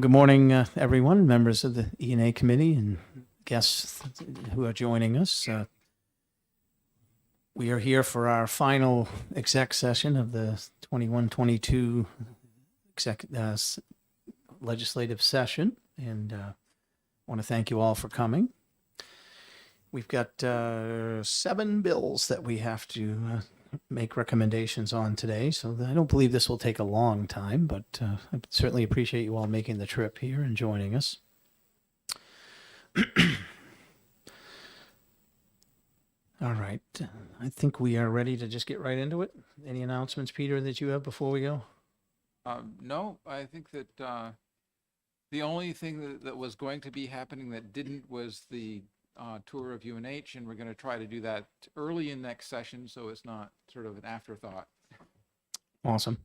Well, good morning, everyone, members of the E&A committee and guests who are joining us. We are here for our final exec session of the 21-22 legislative session, and want to thank you all for coming. We've got 7 bills that we have to make recommendations on today, so I don't believe this will take a long time, but I certainly appreciate you all making the trip here and joining us. All right, I think we are ready to just get right into it. Any announcements, Peter, that you have before we go? No, I think that the only thing that was going to be happening that didn't was the tour of UNH, and we're going to try to do that early in next session so it's not sort of an afterthought. Awesome.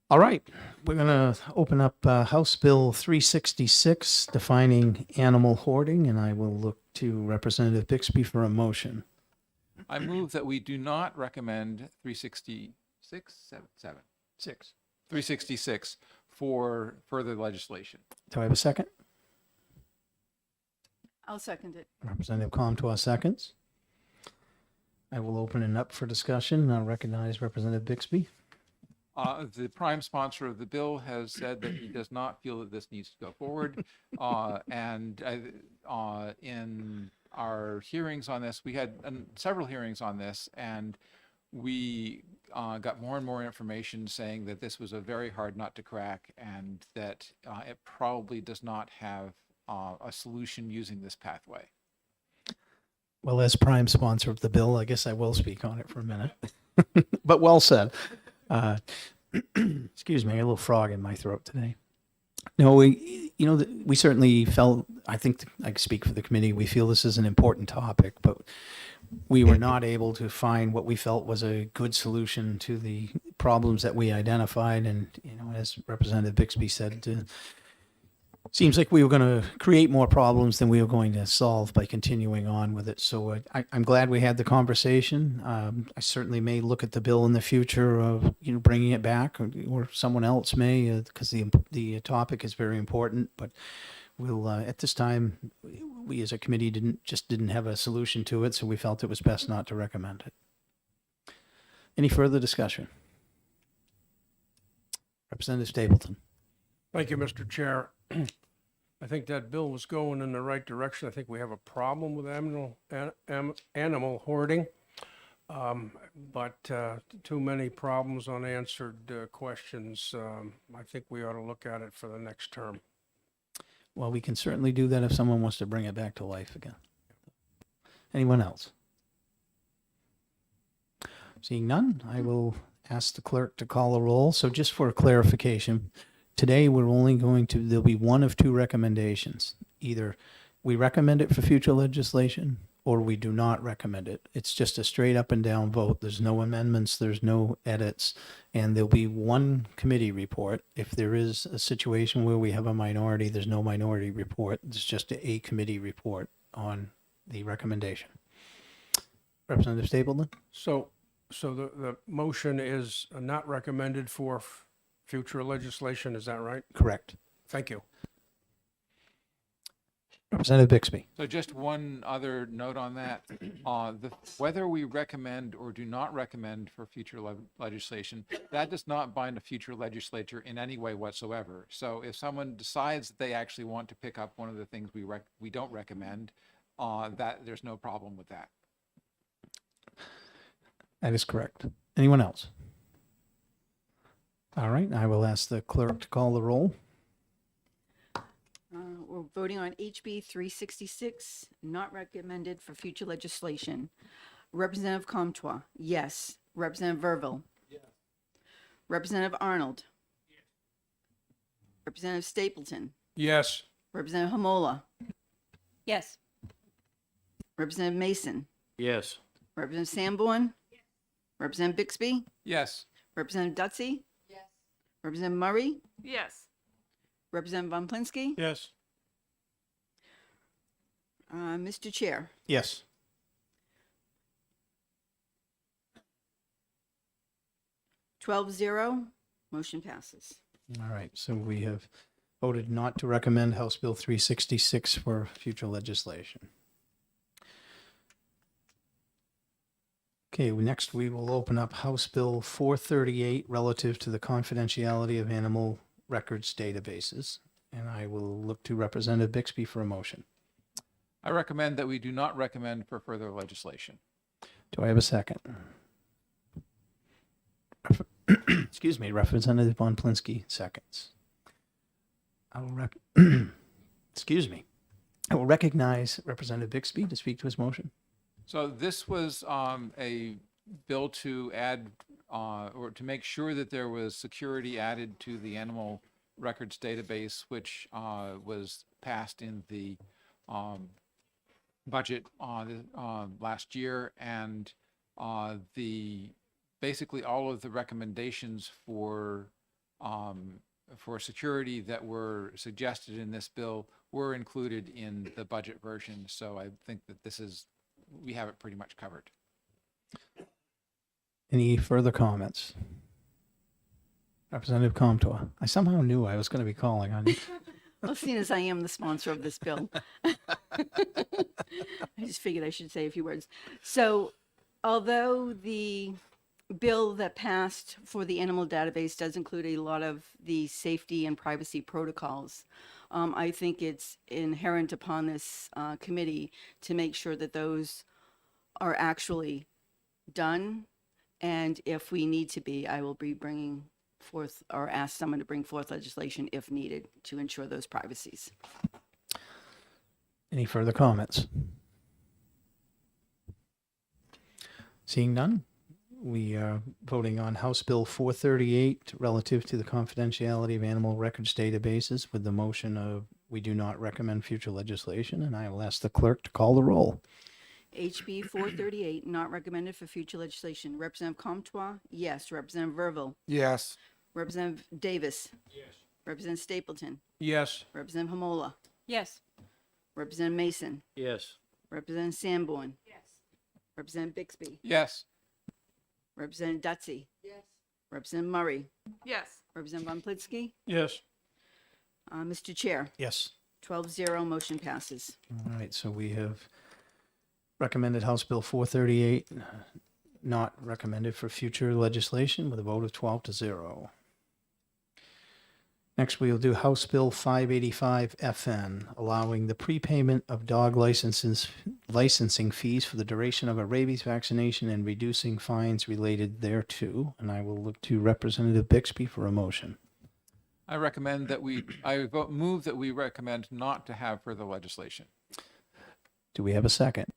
All right, we're going to open up House Bill 366, defining animal hoarding, and I will look to Representative Bixby for a motion. I move that we do not recommend 366 for further legislation. Do I have a second? I'll second it. Representative Comtois seconds. I will open it up for discussion. I'll recognize Representative Bixby. The prime sponsor of the bill has said that he does not feel that this needs to go forward. And in our hearings on this, we had several hearings on this, and we got more and more information saying that this was a very hard nut to crack, and that it probably does not have a solution using this pathway. Well, as prime sponsor of the bill, I guess I will speak on it for a minute. But well said. Excuse me, I got a little frog in my throat today. No, we certainly felt, I think I can speak for the committee, we feel this is an important topic, but we were not able to find what we felt was a good solution to the problems that we identified. And, as Representative Bixby said, seems like we were going to create more problems than we were going to solve by continuing on with it. So I'm glad we had the conversation. I certainly may look at the bill in the future of bringing it back, or someone else may, because the topic is very important. But we'll at this time, we as a committee didn't have a solution to it, so we felt it was best not to recommend it. Any further discussion? Representative Stapleton. Thank you, Mr. Chair. I think that bill was going in the right direction. I think we have a problem with animal hoarding, but too many problems, unanswered questions. I think we ought to look at it for the next term. Well, we can certainly do that if someone wants to bring it back to life again. Anyone else? Seeing none, I will ask the clerk to call a roll. So just for clarification, today we're only there'll be one of 2 recommendations. Either we recommend it for future legislation or we do not recommend it. It's just a straight up and down vote. There's no amendments, there's no edits, and there'll be one committee report. If there is a situation where we have a minority, there's no minority report. There's just a committee report on the recommendation. Representative Stapleton? So the motion is not recommended for future legislation, is that right? Correct. Thank you. Representative Bixby. So just one other note on that, whether we recommend or do not recommend for future legislation, that does not bind a future legislature in any way whatsoever. So if someone decides that they actually want to pick up one of the things we don't recommend, that there's no problem with that. That is correct. Anyone else? All right, I will ask the clerk to call the roll. We're voting on HB 366, not recommended for future legislation. Representative Comtois, yes. Representative Verville. Yes. Representative Arnold. Yes. Representative Stapleton. Yes. Representative Hamola. Yes. Representative Mason. Yes. Representative Sanborn. Yes. Representative Bixby. Yes. Representative Dutsey. Yes. Representative Murray. Yes. Representative Von Plinsky. Yes. Mr. Chair. Yes. (12-0), motion passes. All right, so we have voted not to recommend House Bill 366 for future legislation. Okay, next we will open up House Bill 438 relative to the confidentiality of animal records databases. And I will look to Representative Bixby for a motion. I recommend that we do not recommend for further legislation. Do I have a second? Excuse me, Representative Von Plinsky, seconds. Excuse me. I will recognize Representative Bixby to speak to his motion. So this was a bill to add or to make sure that there was security added to the animal records database, which was passed in the budget last year, and basically all of the recommendations for security that were suggested in this bill were included in the budget version. So I think that we have it pretty much covered. Any further comments? Representative Comtois. I somehow knew I was going to be calling on you. Well, seeing as I am the sponsor of this bill, I just figured I should say a few words. So, although the bill that passed for the animal database does include a lot of the safety and privacy protocols, I think it's inherent upon this committee to make sure that those are actually done. And if we need to be, I will be bringing forth or ask someone to bring forth legislation if needed to ensure those privacies. Any further comments? Seeing none, we are voting on House Bill 438 relative to the confidentiality of animal records databases with the motion of we do not recommend future legislation, and I will ask the clerk to call the roll. HB 438, not recommended for future legislation. Representative Comtois, yes. Representative Verville. Yes. Representative Davis. Yes. Representative Stapleton. Yes. Representative Hamola. Yes. Representative Mason. Yes. Representative Sanborn. Yes. Representative Bixby. Yes. Representative Dutsey. Yes. Representative Murray. Yes. Representative Von Plinsky. Yes. Mr. Chair, Yes. 12-0, motion passes. All right, so we have recommended House Bill 438, not recommended for future legislation with a vote of 12-0. Next, we will do House Bill 585 FN, allowing the prepayment of dog licensing fees for the duration of a rabies vaccination and reducing fines related thereto. And I will look to Representative Bixby for a motion. I recommend that move that we recommend not to have further legislation. Do we have a second?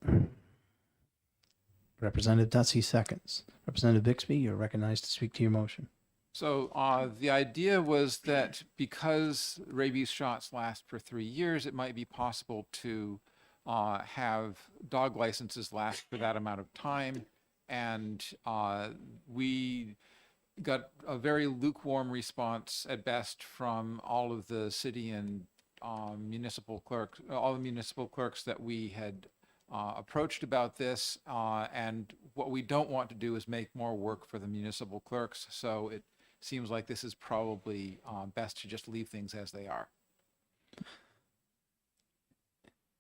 Representative Dutsey seconds. Representative Bixby, you're recognized to speak to your motion. So the idea was that because rabies shots last for 3 years, it might be possible to have dog licenses last for that amount of time. And we got a very lukewarm response at best from all of the city and municipal clerks, all the municipal clerks that we had approached about this. And what we don't want to do is make more work for the municipal clerks. So it seems like this is probably best to just leave things as they are.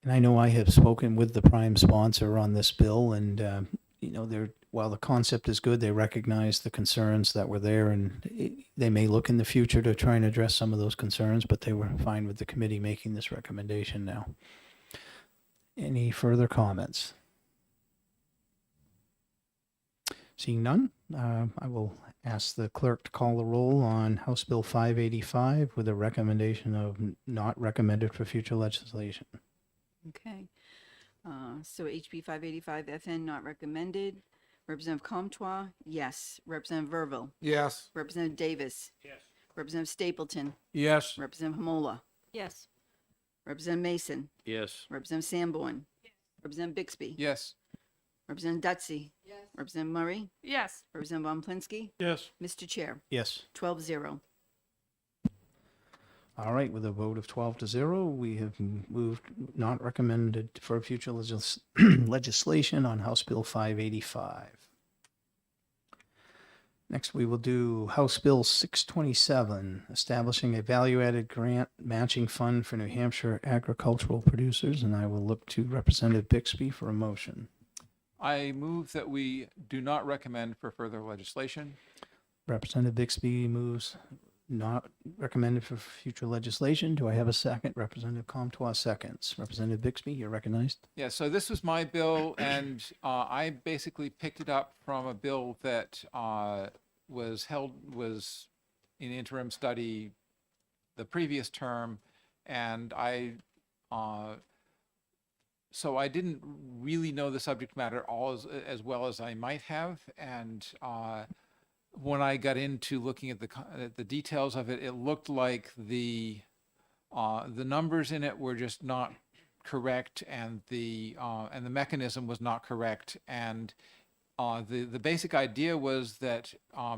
And I know I have spoken with the prime sponsor on this bill, and while the concept is good, they recognize the concerns that were there, and they may look in the future to try and address some of those concerns, but they were fine with the committee making this recommendation now. Any further comments? Seeing none, I will ask the clerk to call the roll on House Bill 585 with a recommendation of not recommended for future legislation. Okay. So HB 585 FN, not recommended. Representative Comtois, yes. Representative Verville. Yes. Representative Davis. Yes. Representative Stapleton. Yes. Representative Hamola. Yes. Representative Mason. Yes. Representative Sanborn. Yes. Representative Bixby. Yes. Representative Dutsey. Yes. Representative Murray. Yes. Representative Von Plinsky. Yes. Mr. Chair, Yes. 12-0. All right, with a vote of 12-0, we have moved not recommended for future legislation on House Bill 585. Next, we will do House Bill 627, establishing a value-added grant matching fund for New Hampshire agricultural producers, and I will look to Representative Bixby for a motion. I move that we do not recommend for further legislation. Representative Bixby moves not recommended for future legislation. Do I have a second? Representative Comtois seconds. Representative Bixby, you're recognized. Yeah, so this was my bill, and I basically picked it up from a bill that was in interim study the previous term, and so I didn't really know the subject matter all as well as I might have, and when I got into looking at the details of it, it looked like the numbers in it were just not correct, and the mechanism was not correct, and the basic idea was that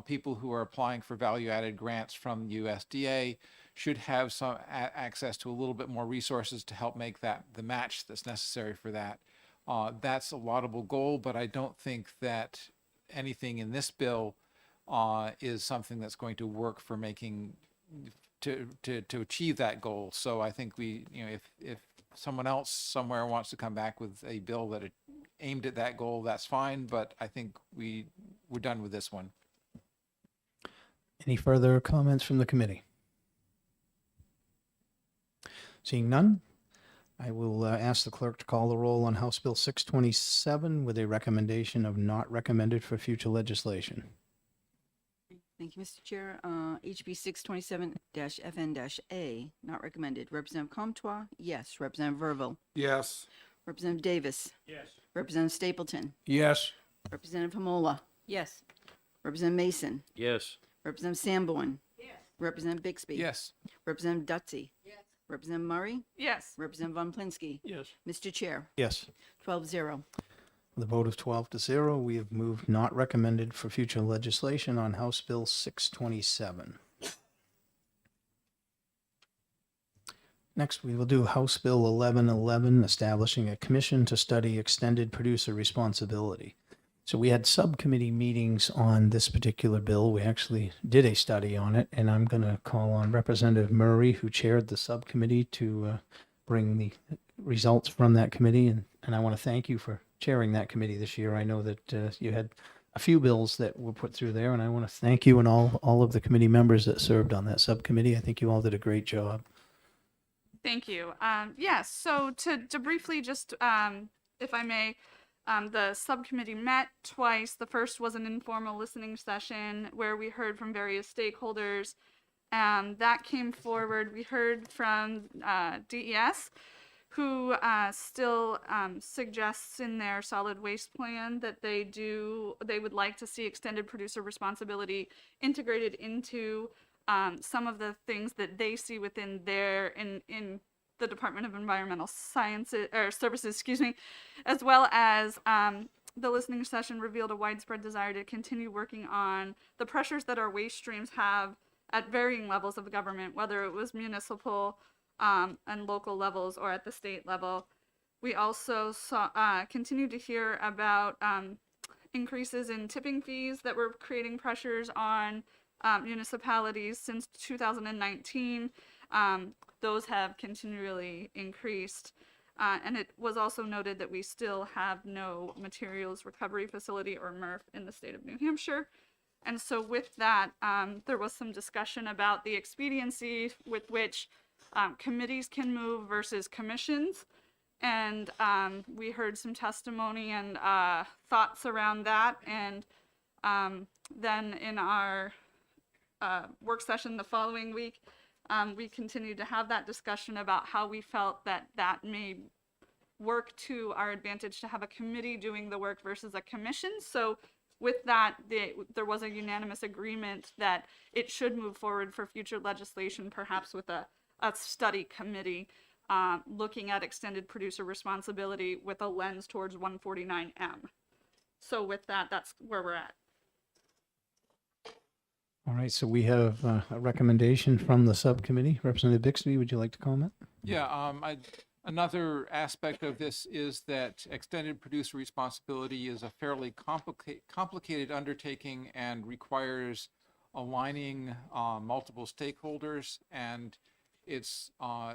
people who are applying for value-added grants from USDA should have some access to a little bit more resources to help make that the match that's necessary for that. That's a laudable goal, but I don't think that anything in this bill is something that's going to work for making to achieve that goal. So I think if someone else somewhere wants to come back with a bill that aimed at that goal, that's fine. But I think we're done with this one. Any further comments from the committee? Seeing none, I will ask the clerk to call the roll on House Bill 627 with a recommendation of not recommended for future legislation. Thank you, Mr. Chair. HB 627-FN-A, not recommended. Representative Comtois, yes. Representative Verville. Yes. Representative Davis. Yes. Representative Stapleton. Yes. Representative Hamola. Yes. Representative Mason. Yes. Representative Sanborn. Yes. Representative Bixby. Yes. Representative Dutsey. Yes. Representative Murray. Yes. Representative Von Plinsky. Yes. Mr. Chair, Yes. 12-0. With a vote of 12-0, we have moved not recommended for future legislation on House Bill 627. Next, we will do House Bill 1111, establishing a commission to study extended producer responsibility. So we had subcommittee meetings on this particular bill. We actually did a study on it, and I'm going to call on Representative Murray, who chaired the subcommittee, to bring the results from that committee. And I want to thank you for chairing that committee this year. I know that you had a few bills that were put through there, and I want to thank you and all of the committee members that served on that subcommittee. I think you all did a great job. Thank you. Yes, so to briefly just, if I may, the subcommittee met twice. The first was an informal listening session where we heard from various stakeholders. That came forward. We heard from DES, who still suggests in their solid waste plan that they would like to see extended producer responsibility integrated into some of the things that they see within in the Department of Environmental Sciences or Services, as well as the listening session revealed a widespread desire to continue working on the pressures that our waste streams have at varying levels of government, whether it was municipal and local levels or at the state level. We also continued to hear about increases in tipping fees that were creating pressures on municipalities since 2019. Those have continually increased. And it was also noted that we still have no materials recovery facility or MRF in the state of New Hampshire. And so with that, there was some discussion about the expediency with which committees can move versus commissions. And we heard some testimony and thoughts around that. And then in our work session the following week, we continued to have that discussion about how we felt that may work to our advantage to have a committee doing the work versus a commission. So with that, there was a unanimous agreement that it should move forward for future legislation, perhaps with a study committee looking at extended producer responsibility with a lens towards 149M. So with that, that's where we're at. All right, so we have a recommendation from the subcommittee. Representative Bixby, would you like to comment? Yeah, Another aspect of this is that extended producer responsibility is a fairly complicated undertaking and requires aligning multiple stakeholders. And it's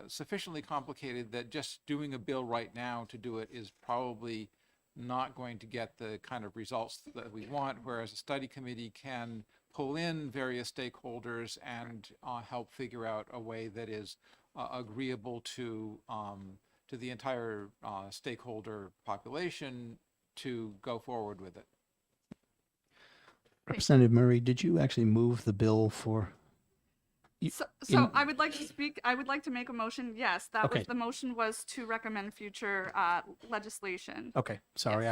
sufficiently complicated that just doing a bill right now to do it is probably not going to get the kind of results that we want, whereas a study committee can pull in various stakeholders and help figure out a way that is agreeable to the entire stakeholder population to go forward with it. Representative Murray, did you actually move the bill for? So in- I would like to speak. I would like to make a motion. Yes, that Okay. was the motion was to recommend future legislation. Okay, sorry,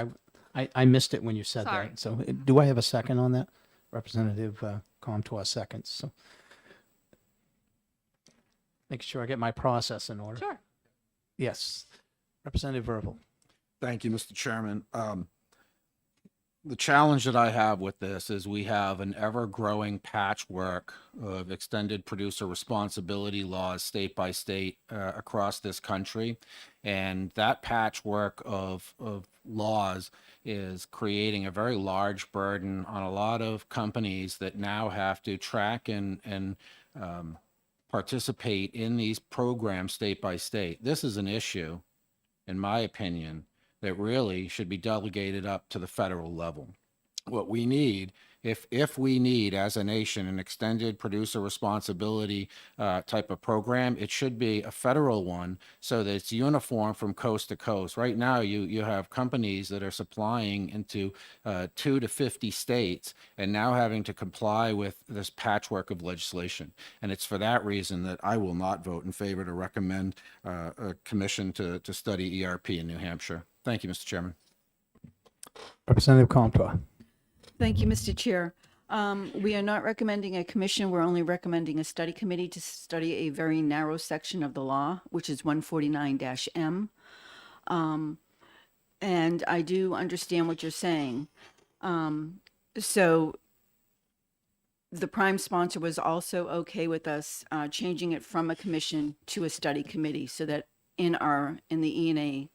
I missed it when you said Sorry. that. So do I have a second on that? Representative Comtois seconds, so. Making sure I get my process in order. Sure. Yes. Representative Verbal. Thank you, Mr. Chairman. The challenge that I have with this is we have an ever-growing patchwork of extended producer responsibility laws state by state across this country. And that patchwork of laws is creating a very large burden on a lot of companies that now have to track and participate in these programs state by state. This is an issue, in my opinion, that really should be delegated up to the federal level. What we need, if we need as a nation an extended producer responsibility type of program, it should be a federal one so that it's uniform from coast to coast. Right now, you have companies that are supplying into 2 to 50 states and now having to comply with this patchwork of legislation. And it's for that reason that I will not vote in favor to recommend a commission to study ERP in New Hampshire. Thank you, Mr. Chairman. Representative Comtois. Thank you, Mr. Chair. We are not recommending a commission. We're only recommending a study committee to study a very narrow section of the law, which is 149-M. And I do understand what you're saying. So the prime sponsor was also okay with us changing it from a commission to a study committee so that in the E&A,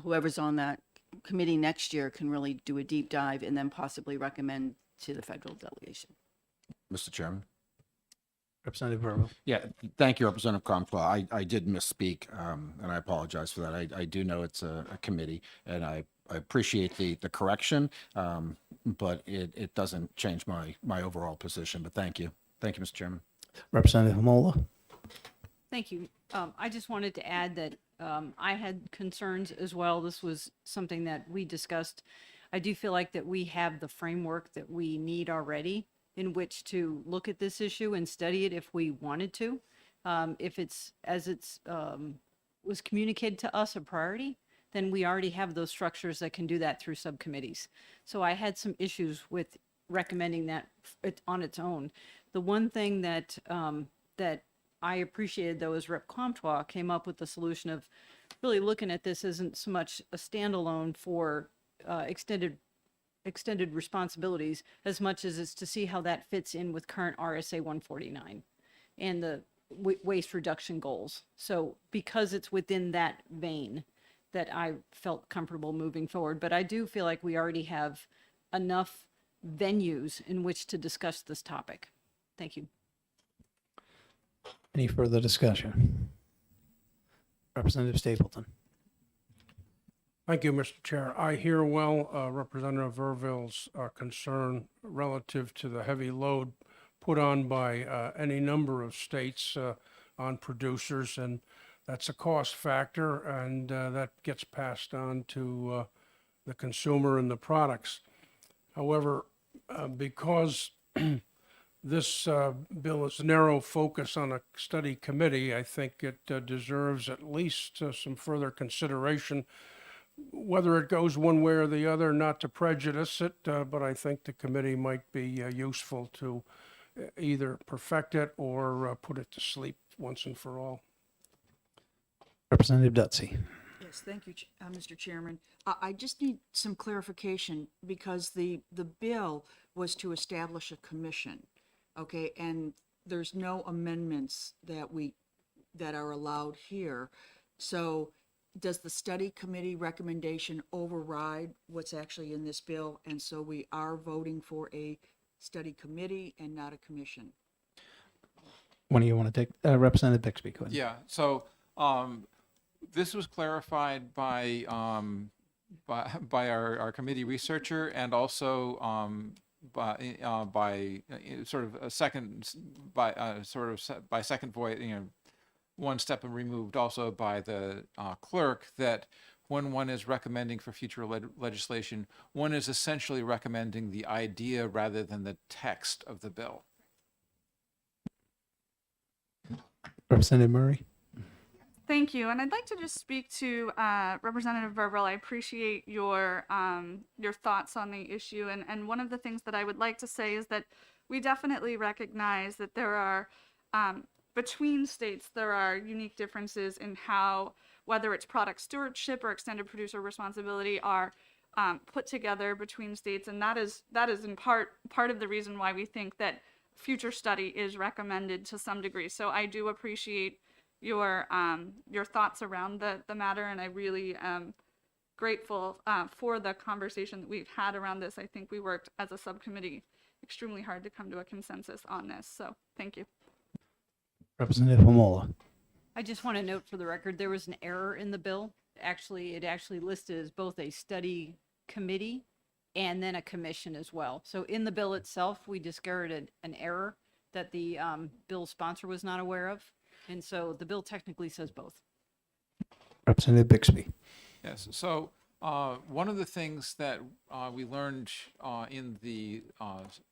whoever's on that committee next year can really do a deep dive and then possibly recommend to the federal delegation. Mr. Chairman. Representative Verbal. Yeah, thank you, Representative Comtois. I did misspeak, and I apologize for that. I do know it's a committee, and I appreciate the correction, but it doesn't change my overall position. But thank you. Thank you, Mr. Chairman. Representative Mola. Thank you. I just wanted to add that I had concerns as well. This was something that we discussed. I do feel like that we have the framework that we need already in which to look at this issue and study it if we wanted to. If it's, as it's was communicated to us, a priority, then we already have those structures that can do that through subcommittees. So I had some issues with recommending that on its own. The one thing that that I appreciated, though, is Rep. Comtois came up with the solution of really looking at this isn't so much a standalone for extended responsibilities as much as it's to see how that fits in with current RSA 149 and the waste reduction goals. So because it's within that vein that I felt comfortable moving forward, but I do feel like we already have enough venues in which to discuss this topic. Thank you. Any further discussion? Representative Stapleton. Thank you, Mr. Chair. I hear well Representative Verville's concern relative to the heavy load put on by any number of states on producers, and that's a cost factor, and that gets passed on to the consumer and the products. However, because this bill is narrow focus on a study committee, I think it deserves at least some further consideration. Whether it goes one way or the other, not to prejudice it, but I think the committee might be useful to either perfect it or put it to sleep once and for all. Representative Dutsey. Yes, thank you, Mr. Chairman. I just need some clarification because the bill was to establish a commission, okay? And there's no amendments that are allowed here. So does the study committee recommendation override what's actually in this bill? And so we are voting for a study committee and not a commission. When do you want to take, Representative Bixby? Go ahead. Yeah, so this was clarified by our committee researcher, and also by sort of a second by second voice, one step removed also by the clerk, that when one is recommending for future legislation, one is essentially recommending the idea rather than the text of the bill. Representative Murray? Thank you, and I'd like to just speak to Representative Verville. I appreciate your thoughts on the issue, and one of the things that I would like to say is that we definitely recognize that there are between states there are unique differences in how, whether it's product stewardship or extended producer responsibility, are put together between states, and that is in part of the reason why we think that future study is recommended to some degree. So I do appreciate your thoughts around the matter, and I really am grateful for the conversation that we've had around this. I think we worked as a subcommittee extremely hard to come to a consensus on this. So thank you. Representative Hamola? I just want to note for the record, there was an error in the bill. It actually listed as both a study committee and then a commission as well. So in the bill itself, we discarded an error that the bill sponsor was not aware of. And so the bill technically says both. Representative Bixby? Yes, so one of the things that we learned in the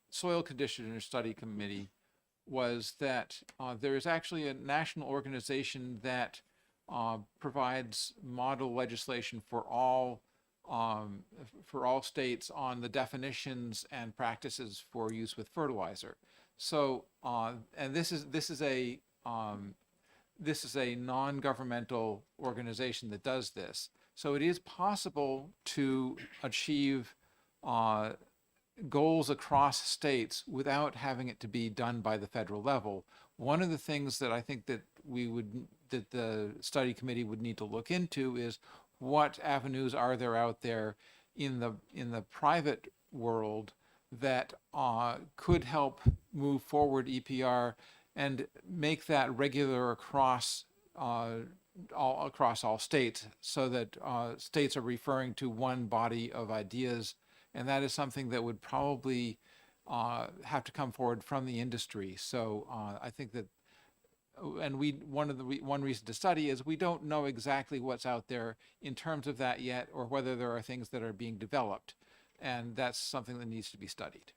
Soil Conditioner Study Committee was that there is actually a national organization that provides model legislation for all states on the definitions and practices for use with fertilizer. So, and this is a non-governmental organization that does this. So it is possible to achieve goals across states without having it to be done by the federal level. One of the things that I think that the study committee would need to look into is what avenues are there out there in the private world that could help move forward EPR and make that regular across all states, so that states are referring to one body of ideas. And that is something that would probably have to come forward from the industry. So I think that, and one reason to study is we don't know exactly what's out there in terms of that yet, or whether there are things that are being developed. And that's something that needs to be studied.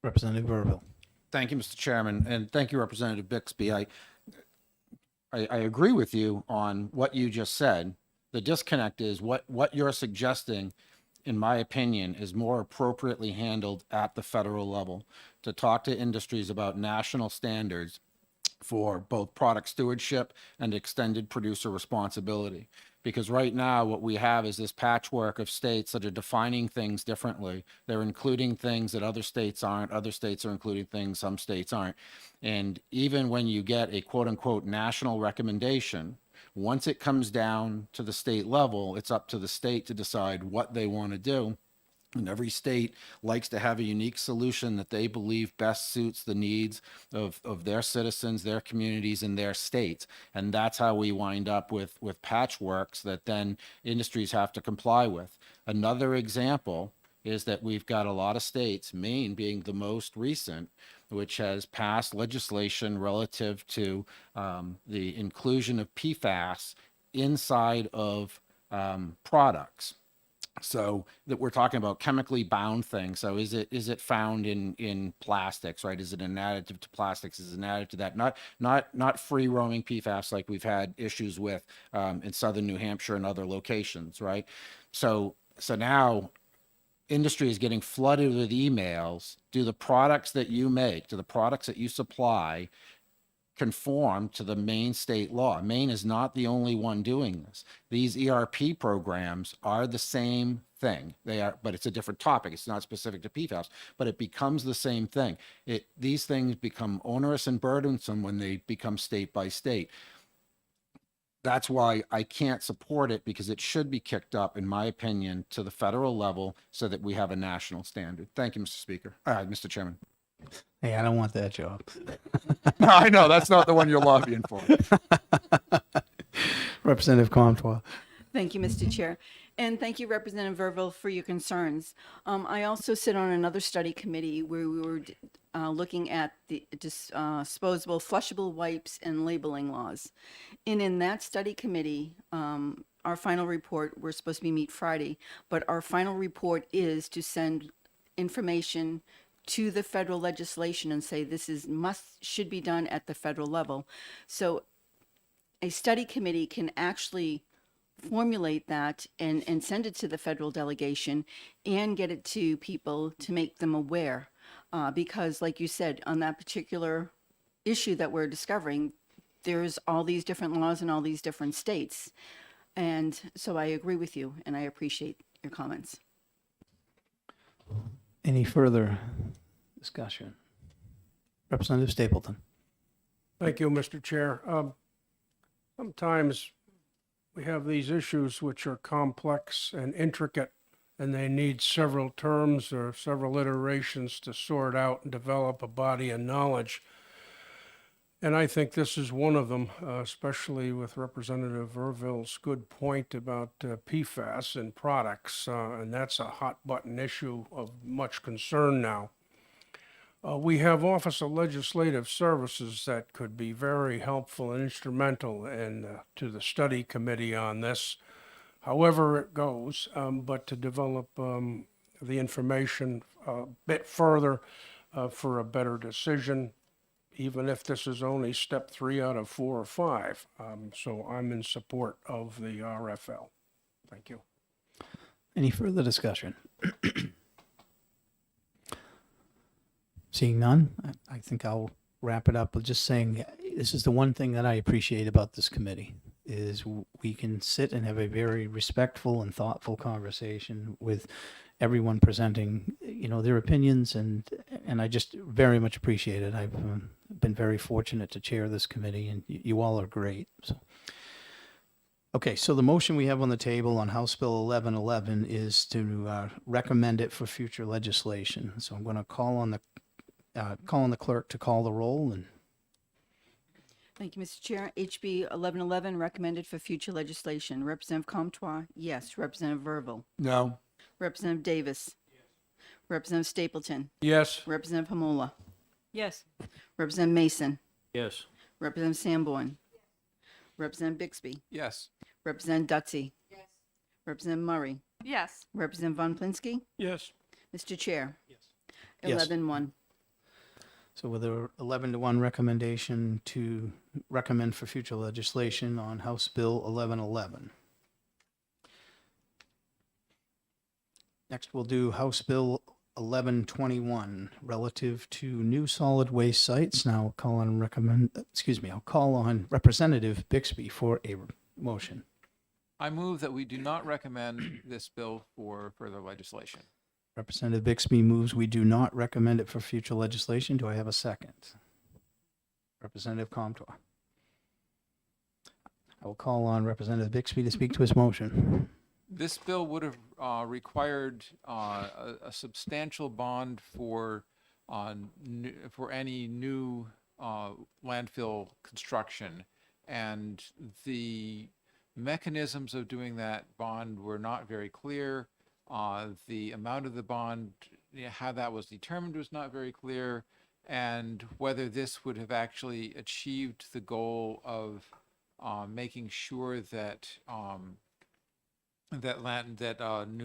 Representative Verville? Thank you, Mr. Chairman, and thank you, Representative Bixby. I agree with you on what you just said. The disconnect is what you're suggesting, in my opinion, is more appropriately handled at the federal level, to talk to industries about national standards for both product stewardship and extended producer responsibility. Because right now what we have is this patchwork of states that are defining things differently. They're including things that other states aren't. Other states are including things some states aren't. And even when you get a quote unquote national recommendation, once it comes down to the state level, it's up to the state to decide what they want to do. And every state likes to have a unique solution that they believe best suits the needs of their citizens, their communities, and their states. And that's how we wind up with patchworks that then industries have to comply with. Another example is that we've got a lot of states, Maine being the most recent, which has passed legislation relative to the inclusion of PFAS inside of products. So that we're talking about chemically bound things. So is it found in plastics, right? Is it an additive to plastics? Is it an additive to that? Not free roaming PFAS like we've had issues with in southern New Hampshire and other locations, right? So now industry is getting flooded with emails. Do the products that you make, do the products that you supply conform to the Maine state law? Maine is not the only one doing this. These ERP programs are the same thing. They are, but it's a different topic. It's not specific to PFAS, but it becomes the same thing. These things become onerous and burdensome when they become state by state. That's why I can't support it, because it should be kicked up, in my opinion, to the federal level so that we have a national standard. Thank you, Mr. Speaker. Mr. Chairman. Hey, I don't want that job. I know, that's not the one you're lobbying for. Representative Comtois. Thank you, Mr. Chair. And thank you, Representative Verville, for your concerns. I also sit on another study committee where we were looking at the disposable flushable wipes and labeling laws. And in that study committee, our final report, we're supposed to meet Friday, but our final report is to send information to the federal legislation and say this should be done at the federal level. So a study committee can actually formulate that and send it to the federal delegation and get it to people to make them aware. Because like you said, on that particular issue that we're discovering, there's all these different laws in all these different states. And so I agree with you and I appreciate your comments. Any further discussion? Representative Stapleton. Thank you, Mr. Chair. Sometimes we have these issues which are complex and intricate, and they need several terms or several iterations to sort out and develop a body of knowledge. And I think this is one of them, especially with Representative Verville's good point about PFAS in products, and that's a hot button issue of much concern now. We have Office of Legislative Services that could be very helpful and instrumental to the study committee on this, however it goes, but to develop the information a bit further for a better decision, even if this is only step 3 out of 4 or 5. So I'm in support of the RFL. Thank you. Any further discussion? Seeing none, I think I'll wrap it up with just saying this is the one thing that I appreciate about this committee is we can sit and have a very respectful and thoughtful conversation with everyone presenting, their opinions, and I just very much appreciate it. I've been very fortunate to chair this committee, and you all are great. So. Okay, so the motion we have on the table on House Bill 1111 is to recommend it for future legislation. So I'm going to call on the clerk to call the roll. And Thank you, Mr. Chair. HB 1111 recommended for future legislation. Representative Comtois, yes. Representative Verville. No. Representative Davis. Yes. Representative Stapleton. Yes. Representative Hamola. Yes. Representative Mason. Yes. Representative Sanborn. Representative Bixby. Yes. Representative Dutsey. Yes. Representative Murray. Yes. Representative Von Plinsky. Yes. Mr. Chair. Yes. 11-1. so with a 11-1 recommendation to recommend for future legislation on House Bill 1111. Next, we'll do House Bill 1121 relative to new solid waste sites. Now I'll call on Representative Bixby for a motion. I move that we do not recommend this bill for further legislation. Representative Bixby moves we do not recommend it for future legislation. Do I have a second? Representative Comtois. I will call on Representative Bixby to speak to his motion. This bill would have required a substantial bond for any new landfill construction, and the mechanisms of doing that bond were not very clear. The amount of the bond, how that was determined was not very clear, and whether this would have actually achieved the goal of making sure that new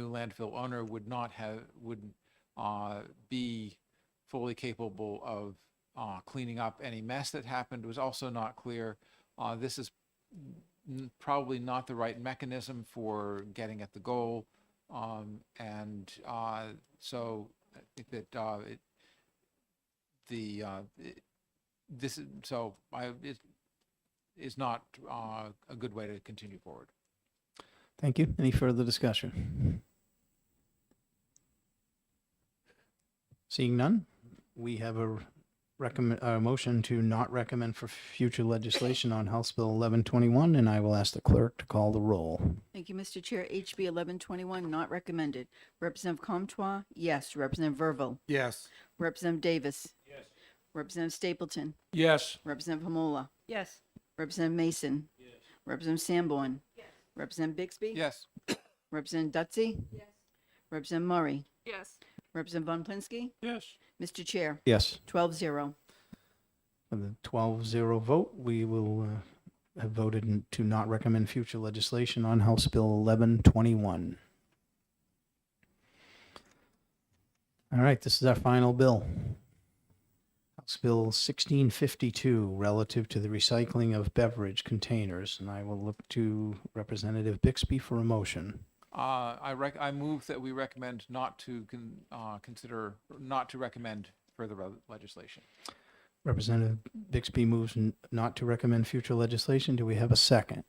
landfill owner would be fully capable of cleaning up any mess that happened was also not clear. This is probably not the right mechanism for getting at the goal. So I think that it is not a good way to continue forward. Thank you. Any further discussion? Seeing none, we have a motion to not recommend for future legislation on House Bill 1121, and I will ask the clerk to call the roll. Thank you, Mr. Chair. HB 1121, not recommended. Representative Comtois, yes. Representative Verville. Yes. Representative Davis. Yes. Representative Stapleton. Yes. Representative Hamola. Yes. Representative Mason. Yes. Representative Sanborn. Yes. Representative Bixby. Yes. Representative Dutsey. Yes. Representative Murray. Yes. Representative Von Plinsky. Yes. Mr. Chair, Yes. 12-0. With a 12-0 vote, we will have voted to not recommend future legislation on House Bill 1121. All right, this is our final bill. House Bill 1652, relative to the recycling of beverage containers, and I will look to Representative Bixby for a motion. I move that we recommend not to not to recommend further legislation. Representative Bixby moves not to recommend future legislation. Do we have a second?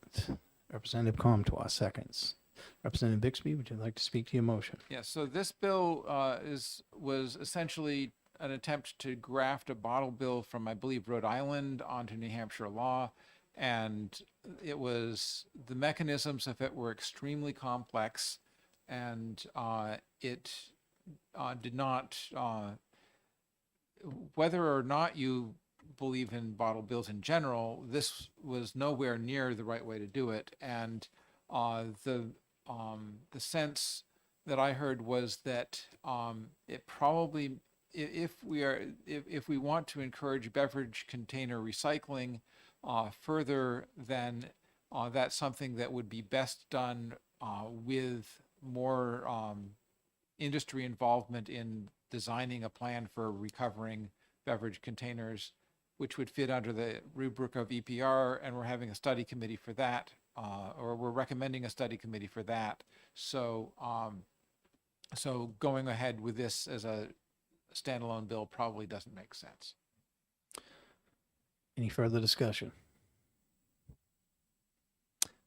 Representative Comtois seconds. Representative Bixby, would you like to speak to your motion? Yes, so this bill was essentially an attempt to graft a bottle bill from, I believe, Rhode Island onto New Hampshire law. And the mechanisms of it were extremely complex, and it did not, whether or not you believe in bottle bills in general, this was nowhere near the right way to do it. And the sense that I heard was that it probably, if we want to encourage beverage container recycling further, then that's something that would be best done with more industry involvement in designing a plan for recovering beverage containers, which would fit under the rubric of EPR, and we're having a study committee for that, or we're recommending a study committee for that. So, so going ahead with this as a standalone bill probably doesn't make sense. Any further discussion?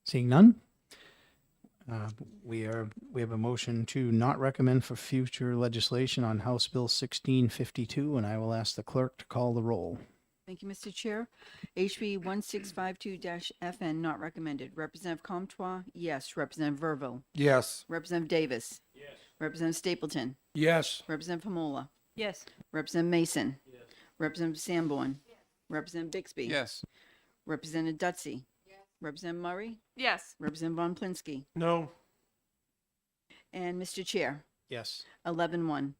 Seeing none, we have a motion to not recommend for future legislation on House Bill 1652, and I will ask the clerk to call the roll. Thank you, Mr. Chair. HB 1652-FN, not recommended. Representative Comtois, yes. Representative Verville. Yes. Representative Davis. Yes. Representative Stapleton. Yes. Representative Hamola. Yes. Representative Mason. Yes. Representative Sanborn. Yes. Representative Bixby. Yes. Representative Dutsey. Yes. Representative Murray. Yes. Representative Von Plinsky. No. And Mr. Chair, Yes. 11-1.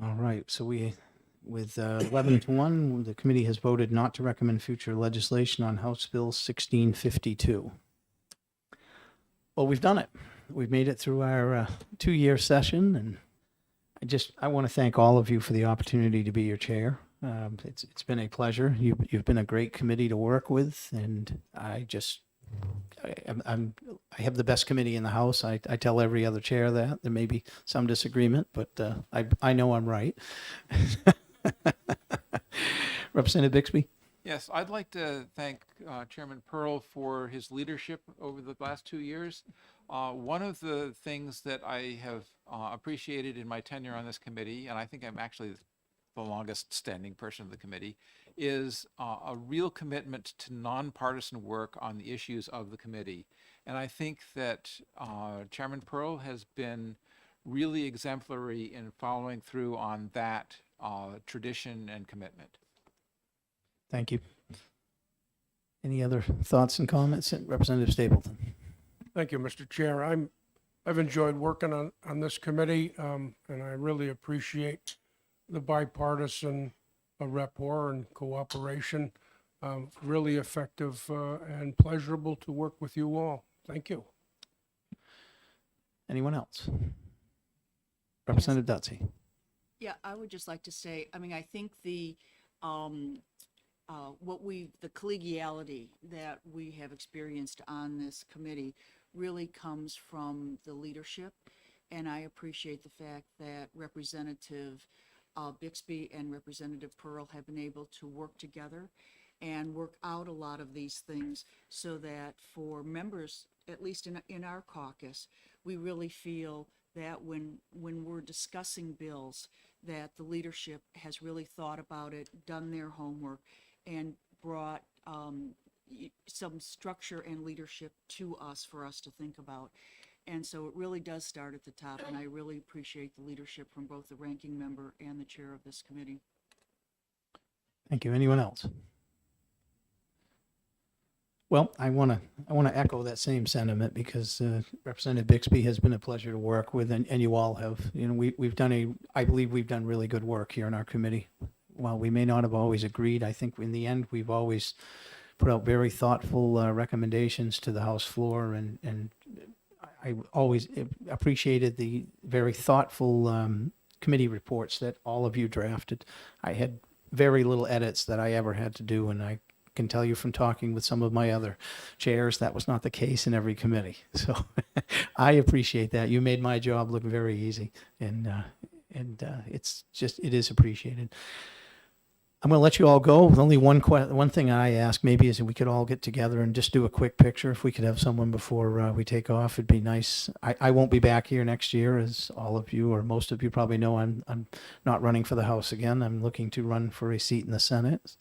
All right, so with 11-1, the committee has voted not to recommend future legislation on House Bill 1652. Well, we've done it. We've made it through our 2-year session, and I want to thank all of you for the opportunity to be your chair. It's been a pleasure. You've been a great committee to work with, and I have the best committee in the House. I tell every other chair that. There may be some disagreement, but I know I'm right. Representative Bixby? Yes, I'd like to thank Chairman Pearl for his leadership over the last 2 years. One of the things that I have appreciated in my tenure on this committee, and I think I'm actually the longest standing person of the committee, is a real commitment to nonpartisan work on the issues of the committee. And I think that Chairman Pearl has been really exemplary in following through on that tradition and commitment. Thank you. Any other thoughts and comments? Representative Stapleton? Thank you, Mr. Chair. I've enjoyed working on this committee, and I really appreciate the bipartisan rapport and cooperation. Really effective and pleasurable to work with you all. Thank you. Anyone else? Representative Dutsey? Yeah, I would just like to say, I mean, I think the collegiality that we have experienced on this committee really comes from the leadership. And I appreciate the fact that Representative Bixby and Representative Pearl have been able to work together and work out a lot of these things so that for members, at least in our caucus, we really feel that when we're discussing bills, that the leadership has really thought about it, done their homework, and brought some structure and leadership to us for us to think about. And so it really does start at the top, and I really appreciate the leadership from both the ranking member and the chair of this committee. Thank you. Anyone else? Well, I want to echo that same sentiment because Representative Bixby has been a pleasure to work with, and you all have. You know, we've done I believe we've done really good work here in our committee. While we may not have always agreed, I think in the end we've always put out very thoughtful recommendations to the House floor, and I always appreciated the very thoughtful committee reports that all of you drafted. I had very little edits that I ever had to do, and I can tell you from talking with some of my other chairs, that was not the case in every committee. So I appreciate that. You made my job look very easy, and it's just, it is appreciated. I'm going to let you all go with only one thing I ask maybe is if we could all get together and just do a quick picture. If we could have someone before we take off, it'd be nice. I won't be back here next year, as all of you or most of you probably know. I'm not running for the House again. I'm looking to run for a seat in the Senate.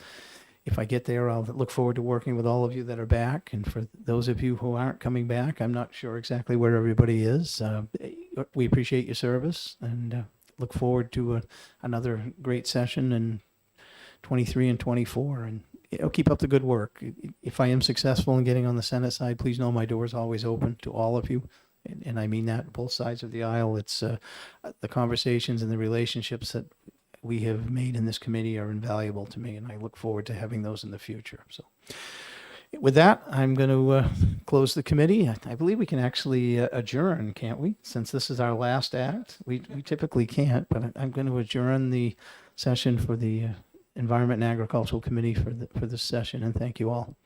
If I get there, I'll look forward to working with all of you that are back. And for those of you who aren't coming back, I'm not sure exactly where everybody is. We appreciate your service and look forward to another great session in 23 and 24. And keep up the good work. If I am successful in getting on the Senate side, please know my door is always open to all of you. And I mean that both sides of the aisle. It's the conversations and the relationships that we have made in this committee are invaluable to me, and I look forward to having those in the future. So with that, I'm going to close the committee. I believe we can actually adjourn, can't we? Since this is our last act, we typically can't, but I'm going to adjourn the session for the Environment and Agricultural Committee for this session, and thank you all.